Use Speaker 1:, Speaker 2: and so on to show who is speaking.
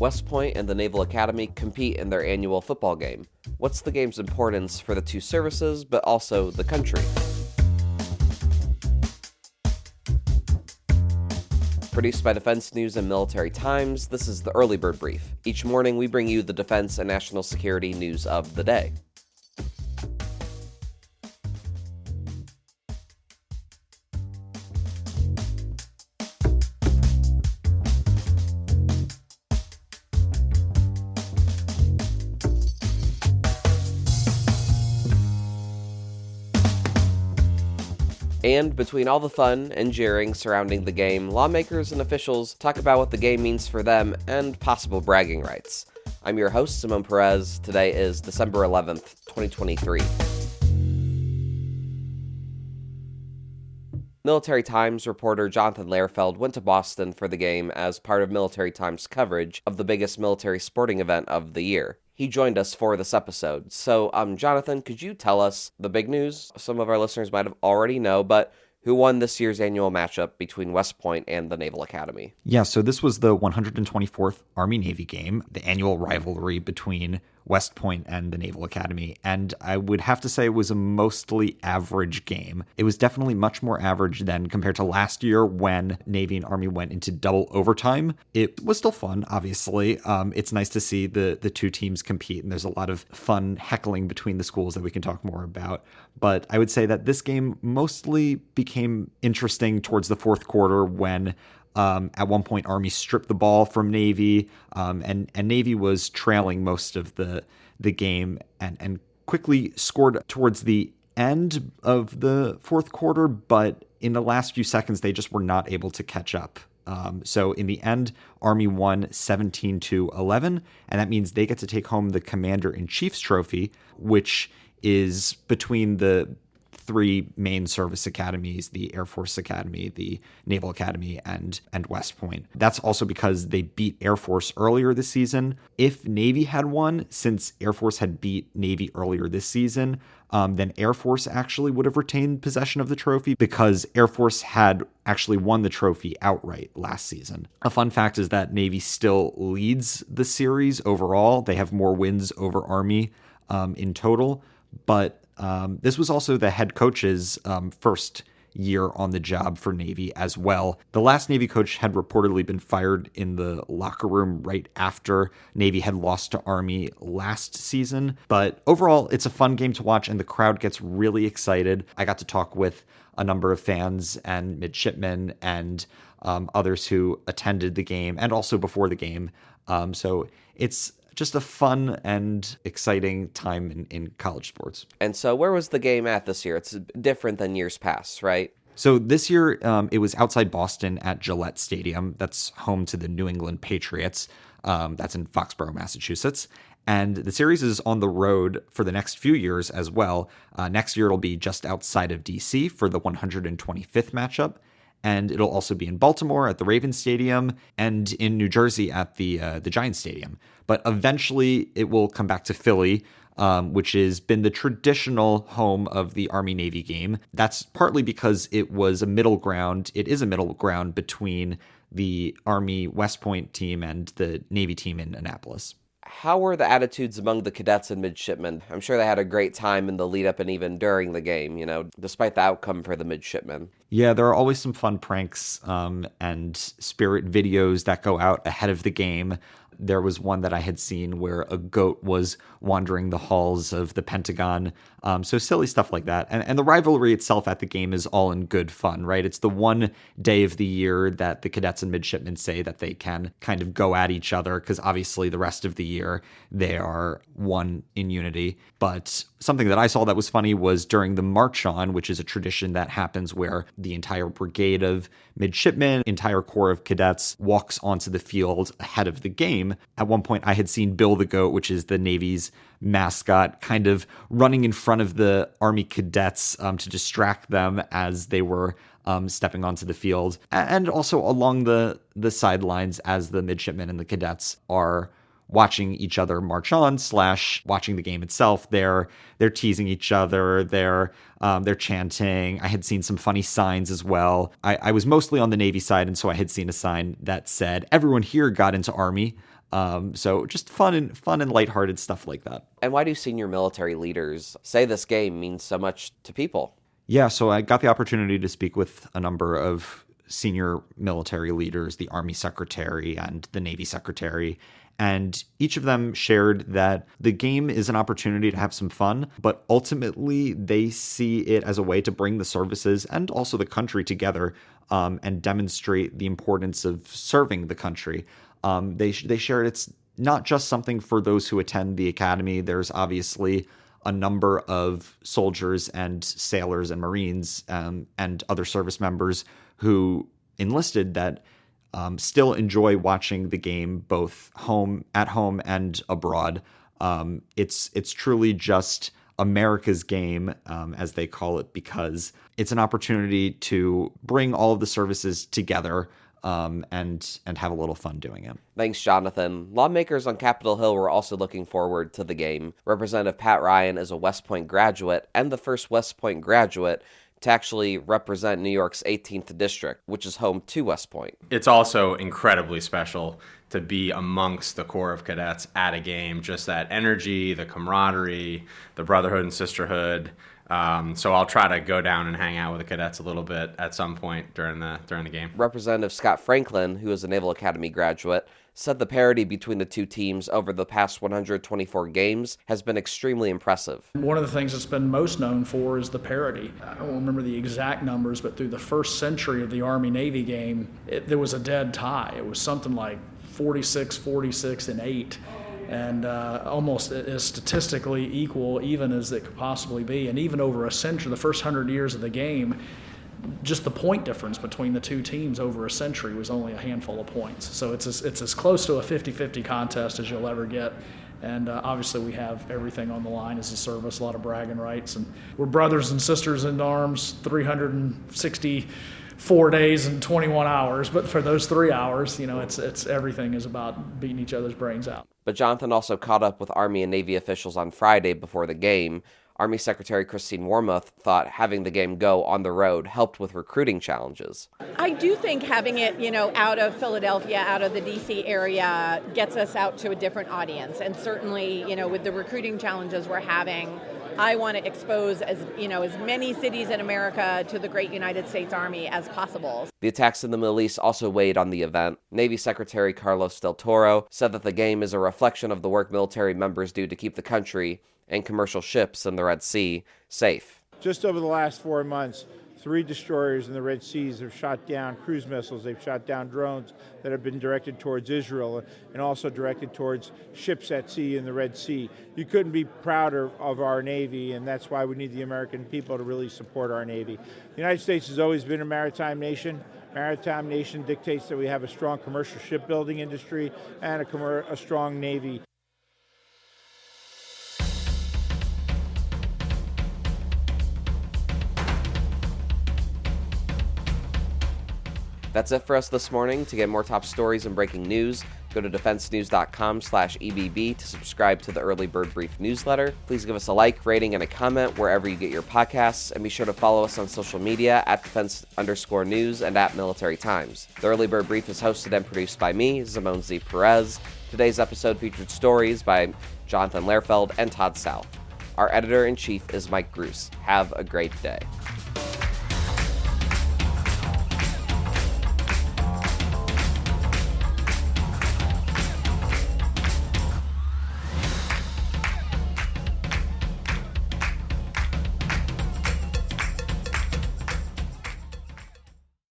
Speaker 1: West Point and the Naval Academy compete in their annual football game. What's the game's importance for the two services, but also the country? Produced by Defense News and Military Times, this is the Early Bird Brief. Each morning we bring you the defense and national security news of the day. And between all the fun and jeering surrounding the game, lawmakers and officials talk about what the game means for them and possible bragging rights. I'm your host, Simone Perez. Today is December 11th, 2023. Military Times reporter Jonathan Lehrfeld went to Boston for the game as part of Military Times' coverage of the biggest military sporting event of the year. He joined us for this episode. So, Jonathan, could you tell us the big news? Some of our listeners might have already know, but who won this year's annual matchup between West Point and the Naval Academy?
Speaker 2: Yeah, so this was the 124th Army-Navy game, the annual rivalry between West Point and the Naval Academy, and I would have to say it was a mostly average game. It was definitely much more average than compared to last year when Navy and Army went into double overtime. It was still fun, obviously. It's nice to see the two teams compete, and there's a lot of fun heckling between the schools that we can talk more about. But I would say that this game mostly became interesting towards the fourth quarter when at one point, Army stripped the ball from Navy, and Navy was trailing most of the game and quickly scored towards the end of the fourth quarter, but in the last few seconds, they just were not able to catch up. So in the end, Army won 17-11, and that means they get to take home the Commander-in-Chief's trophy, which is between the three main service academies, the Air Force Academy, the Naval Academy, and West Point. That's also because they beat Air Force earlier this season. If Navy had won, since Air Force had beat Navy earlier this season, then Air Force actually would have retained possession of the trophy because Air Force had actually won the trophy outright last season. A fun fact is that Navy still leads the series overall. They have more wins over Army in total, but this was also the head coach's first year on the job for Navy as well. The last Navy coach had reportedly been fired in the locker room right after Navy had lost to Army last season. But overall, it's a fun game to watch, and the crowd gets really excited. I got to talk with a number of fans and midshipmen and others who attended the game and also before the game. So it's just a fun and exciting time in college sports.
Speaker 1: And so where was the game at this year? It's different than years past, right?
Speaker 2: So this year, it was outside Boston at Gillette Stadium. That's home to the New England Patriots. That's in Foxborough, Massachusetts. And the series is on the road for the next few years as well. Next year, it'll be just outside of D.C. for the 125th matchup. And it'll also be in Baltimore at the Ravens Stadium and in New Jersey at the Giants Stadium. But eventually it will come back to Philly, which has been the traditional home of the Army-Navy game. That's partly because it is a middle ground between the Army West Point team and the Navy team in Annapolis.
Speaker 1: How were the attitudes among the cadets and midshipmen? I'm sure they had a great time in the lead up and even during the game, despite the outcome for the midshipmen.
Speaker 2: Yeah, there are always some fun pranks and spirit videos that go out ahead of the game. There was one that I had seen where a goat was wandering the halls of the Pentagon. So silly stuff like that. And the rivalry itself at the game is all in good fun, right? It's the one day of the year that the cadets and midshipmen say that they can kind of go at each other because obviously the rest of the year they are one in unity. But something that I saw that was funny was during the March On, which is a tradition that happens where the entire brigade of midshipmen, entire corps of cadets walks onto the field ahead of the game. At one point, I had seen Bill the Goat, which is the Navy's mascot, kind of running in front of the Army cadets to distract them as they were stepping onto the field. And also along the sidelines as the midshipmen and the cadets are watching each other march on / watching the game itself. They're teasing each other. They're chanting. I had seen some funny signs as well. I was mostly on the Navy side, and so I had seen a sign that said, "Everyone here got into Army." So just fun and lighthearted stuff like that.
Speaker 1: And why do senior military leaders say this game means so much to people?
Speaker 2: Yeah, so I got the opportunity to speak with a number of senior military leaders, the Army Secretary and the Navy Secretary, and each of them shared that the game is an opportunity to have some fun, but ultimately they see it as a way to bring the services and also the country together, and demonstrate the importance of serving the country. They shared it's not just something for those who attend the academy. There's obviously a number of soldiers and sailors and Marines, and other service members who enlisted that still enjoy watching the game both at home and abroad. It's truly just America's game, as they call it, because it's an opportunity to bring all of the services together, and have a little fun doing it.
Speaker 1: Thanks, Jonathan. Lawmakers on Capitol Hill were also looking forward to the game. Representative Pat Ryan is a West Point graduate and the first West Point graduate to actually represent New York's 18th district, which is home to West Point.
Speaker 3: It's also incredibly special to be amongst the Corps of Cadets at a game. Just that energy, the camaraderie, the brotherhood and sisterhood. So I'll try to go down and hang out with the cadets a little bit at some point during the game.
Speaker 1: Representative Scott Franklin, who is a Naval Academy graduate, said the parity between the two teams over the past 124 games has been extremely impressive.
Speaker 4: One of the things it's been most known for is the parity. I don't remember the exact numbers, but through the first century of the Army-Navy game, there was a dead tie. It was something like 46, 46, and 8. And almost as statistically equal even as it could possibly be. And even over a century, the first 100 years of the game, just the point difference between the two teams over a century was only a handful of points. So it's as close to a 50-50 contest as you'll ever get. And obviously we have everything on the line as a service, a lot of bragging rights. And we're brothers and sisters in arms 364 days and 21 hours. But for those 3 hours, it's everything is about beating each other's brains out.
Speaker 1: But Jonathan also caught up with Army and Navy officials on Friday before the game. Army Secretary Christine Wormuth thought having the game go on the road helped with recruiting challenges.
Speaker 5: I do think having it, out of Philadelphia, out of the D.C. area, gets us out to a different audience. And certainly, with the recruiting challenges we're having, I want to expose as many cities in America to the great United States Army as possible.
Speaker 1: The attacks in the Middle East also weighed on the event. Navy Secretary Carlos Del Toro said that the game is a reflection of the work military members do to keep the country and commercial ships in the Red Sea safe.
Speaker 6: Just over the last 4 months, 3 destroyers in the Red Seas have shot down cruise missiles. They've shot down drones that have been directed towards Israel and also directed towards ships at sea in the Red Sea. You couldn't be prouder of our Navy, and that's why we need the American people to really support our Navy. The United States has always been a maritime nation. Maritime nation dictates that we have a strong commercial shipbuilding industry and a strong Navy.
Speaker 1: That's it for us this morning. To get more top stories and breaking news, go to defensenews.com/EBB to subscribe to the Early Bird Brief newsletter. Please give us a like, rating, and a comment wherever you get your podcasts, and be sure to follow us on social media at @defense_news and @Military Times. The Early Bird Brief is hosted and produced by me, Zamone Z. Perez. Today's episode featured stories by Jonathan Lehrfeld and Todd South. Our editor-in-chief is Mike Gruss. Have a great day.